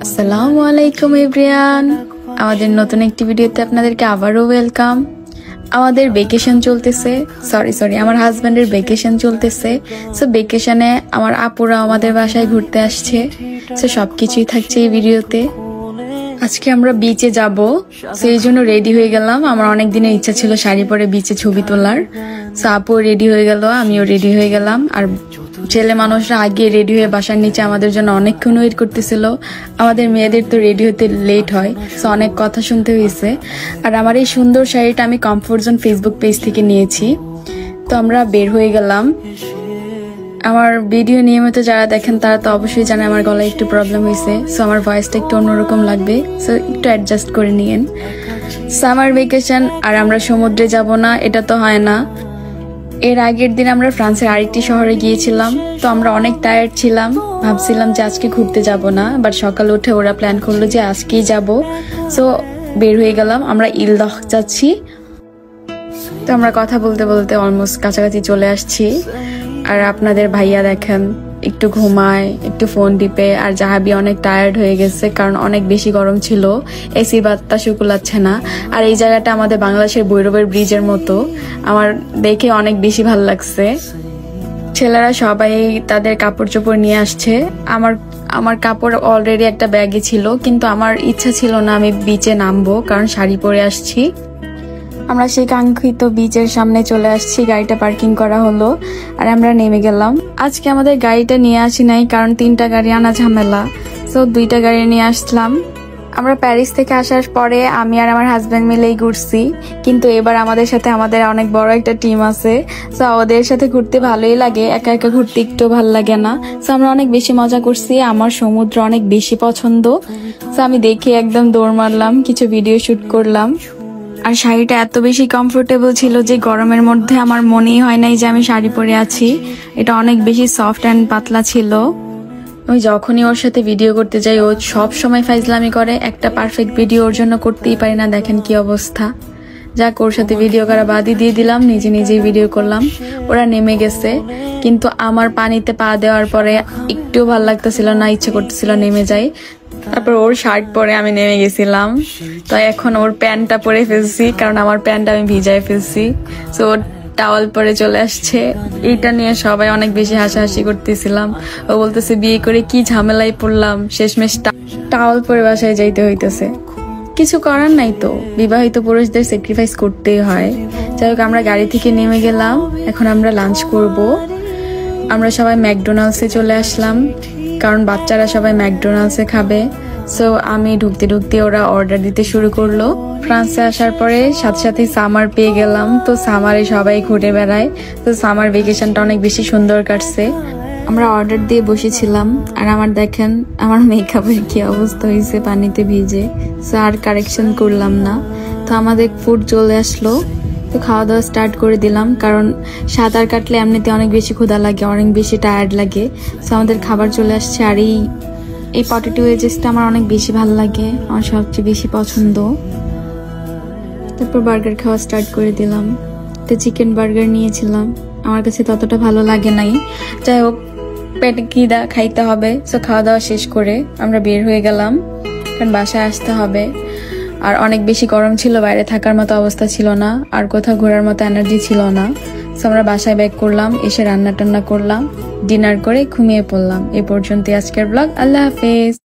আসসালামু আলাইকুম এভরিওয়ান, আমাদের নতুন একটি ভিডিওতে আপনাদেরকে আবারও ওয়েলকাম। আমাদের ভেকেশন চলতেছে, সরি আমার হাজবেন্ডের ভেকেশন চলতেছে। সো ভেকেশনে আমার আপুরা আমাদের বাসায় ঘুরতে আসছে। সো সবকিছুই থাকছে এই ভিডিওতে। আজকে আমরা বিচে যাব, সেই জন্য রেডি হয়ে গেলাম। আমার অনেক দিনের ইচ্ছা ছিল শাড়ি পরে বিচে ছবি তোলার। সো আপু রেডি হয়ে গেল, আমিও রেডি হয়ে গেলাম। আর ছেলে মানুষরা আগে রেডি হয়ে বাসার নিচে আমাদের জন্য অনেকক্ষণ ওয়েট করতেছিল। আমাদের মেয়েদের তো রেডি হতে লেট হয়, সো অনেক কথা শুনতে হয়েছে। আর আমার এই সুন্দর শাড়িটা আমি কমফোর্ট জোন ফেসবুক পেজ থেকে নিয়েছি। তো আমরা বের হয়ে গেলাম। আমার ভিডিও নিয়মিত যারা দেখেন তারা তো অবশ্যই জানে আমার গলায় একটু প্রবলেম হয়েছে, সো আমার ভয়েসটা একটু অন্যরকম লাগবে, সো একটু অ্যাডজাস্ট করে নিয়েন। সামার ভেকেশন আর আমরা সমুদ্রে যাব না, এটা তো হয় না। এর আগের দিন আমরা ফ্রান্সের আরেকটি শহরে গিয়েছিলাম, তো আমরা অনেক টায়ার্ড ছিলাম, ভাবছিলাম যে আজকে ঘুরতে যাব না, বাট সকালে উঠে ওরা প্ল্যান করলো যে আজকেই যাব। সো বের হয়ে গেলাম, আমরা ইলদহ যাচ্ছি। তো আমরা কথা বলতে বলতে অলমোস্ট কাছাকাছি চলে আসছি। আর আপনাদের ভাইয়া দেখেন একটু ঘুমায়, একটু ফোন টিপে, আর জাহাবি অনেক টায়ার্ড হয়ে গেছে কারণ অনেক বেশি গরম ছিল, এসি বাতাস কুলাচ্ছে না। আর এই জায়গাটা আমাদের বাংলাদেশের ভৈরবের ব্রিজের মতো, আমার দেখে অনেক বেশি ভালো লাগছে। ছেলেরা সবাই তাদের কাপড় চোপড় নিয়ে আসছে। আমার কাপড় অলরেডি একটা ব্যাগে ছিল, কিন্তু আমার ইচ্ছা ছিল না আমি বিচে নামবো কারণ শাড়ি পরে আসছি। আমরা সেই কাঙ্ক্ষিত বিচের সামনে চলে আসছি, গাড়িটা পার্কিং করা হলো আর আমরা নেমে গেলাম। আজকে আমাদের গাড়িটা নিয়ে আসি নাই কারণ 3টা গাড়ি আনা ঝামেলা, সো 2টা গাড়ি নিয়ে আসলাম। আমরা প্যারিস থেকে আসার পরে আমি আর আমার হাজবেন্ড মিলেই ঘুরছি, কিন্তু এবার আমাদের সাথে আমাদের অনেক বড় একটা টিম আছে, সো ওদের সাথে ঘুরতে ভালোই লাগে, একা একা ঘুরতে একটু ভালো লাগে না। সো আমরা অনেক বেশি মজা করছি, আমার সমুদ্র অনেক বেশি পছন্দ। সো আমি দেখে একদম দৌড় মারলাম, কিছু ভিডিও শুট করলাম। আর শাড়িটা এত বেশি কমফোর্টেবল ছিল যে গরমের মধ্যে আমার মনেই হয় নাই যে আমি শাড়ি পরে আছি। এটা অনেক বেশি সফট অ্যান্ড পাতলা ছিল। আমি যখনই ওর সাথে ভিডিও করতে যাই ও সব সময় ফাইজলামি করে, একটা পারফেক্ট ভিডিও ওর জন্য করতেই পারি না। দেখেন কি অবস্থা। যাক, ওর সাথে ভিডিও করা বাদই দিয়ে দিলাম, নিজেই ভিডিও করলাম। ওরা নেমে গেছে, কিন্তু আমার পানিতে পা দেওয়ার পরে একটুও ভালো লাগতেছিল না, ইচ্ছে করতেছিল নেমে যাই। তারপর ওর শার্ট পরে আমি নেমে গেছিলাম, তো এখন ওর প্যান্টটা পরে ফেলছি কারণ আমার প্যান্ট আমি ভিজাই ফেলছি। সো ওর টাওয়াল পরে চলে আসছে, এইটা নিয়ে সবাই অনেক বেশি হাসাহাসি করতেছিলাম। ও বলতেছে বিয়ে করে কি ঝামেলায় পড়লাম, শেষমেশ টাওয়াল পরে বাসায় যাইতে হইতেছে। কিছু করার নাই, তো বিবাহিত পুরুষদের স্যাক্রিফাইস করতেই হয়। যাই হোক, আমরা গাড়ি থেকে নেমে গেলাম, এখন আমরা লাঞ্চ করব। আমরা সবাই ম্যাকডোনাল্ডসে চলে আসলাম কারণ বাচ্চারা সবাই ম্যাকডোনাল্ডসে খাবে। সো আমি ঢুকতে ওরা অর্ডার দিতে শুরু করলো। ফ্রান্সে আসার পরে সাথে সামার পেয়ে গেলাম, তো সামারে সবাই ঘুরে বেড়ায়, তো সামার ভেকেশনটা অনেক বেশি সুন্দর কাটছে। আমরা অর্ডার দিয়ে বসেছিলাম, আর আমার দেখেন আমার মেকআপের কি অবস্থা হয়েছে পানিতে ভিজে। সো আর কারেকশন করলাম না, তো আমাদের ফুড চলে আসলো। তো খাওয়া দাওয়া স্টার্ট করে দিলাম কারণ সাঁতার কাটলে এমনিতে অনেক বেশি ক্ষুধা লাগে, অনেক বেশি টায়ার্ড লাগে। সো আমাদের খাবার চলে আসছে। আর এই পটেটো ওয়েজেসটা আমার অনেক বেশি ভালো লাগে, আমার সবচেয়ে বেশি পছন্দ। তারপর বার্গার খাওয়া স্টার্ট করে দিলাম। তো চিকেন বার্গার নিয়েছিলাম, আমার কাছে ততটা ভালো লাগে নাই। যাই হোক, পেটে খিদা, খাইতে হবে। সো খাওয়া দাওয়া শেষ করে আমরা বের হয়ে গেলাম কারণ বাসায় আসতে হবে। আর অনেক বেশি গরম ছিল, বাইরে থাকার মতো অবস্থা ছিল না, আর কোথাও ঘোরার মতো এনার্জি ছিল না। সো আমরা বাসায় ব্যাক করলাম, এসে রান্না টান্না করলাম, ডিনার করে ঘুমিয়ে পড়লাম। এ পর্যন্ত আজকের ব্লগ। আল্লাহ হাফেজ।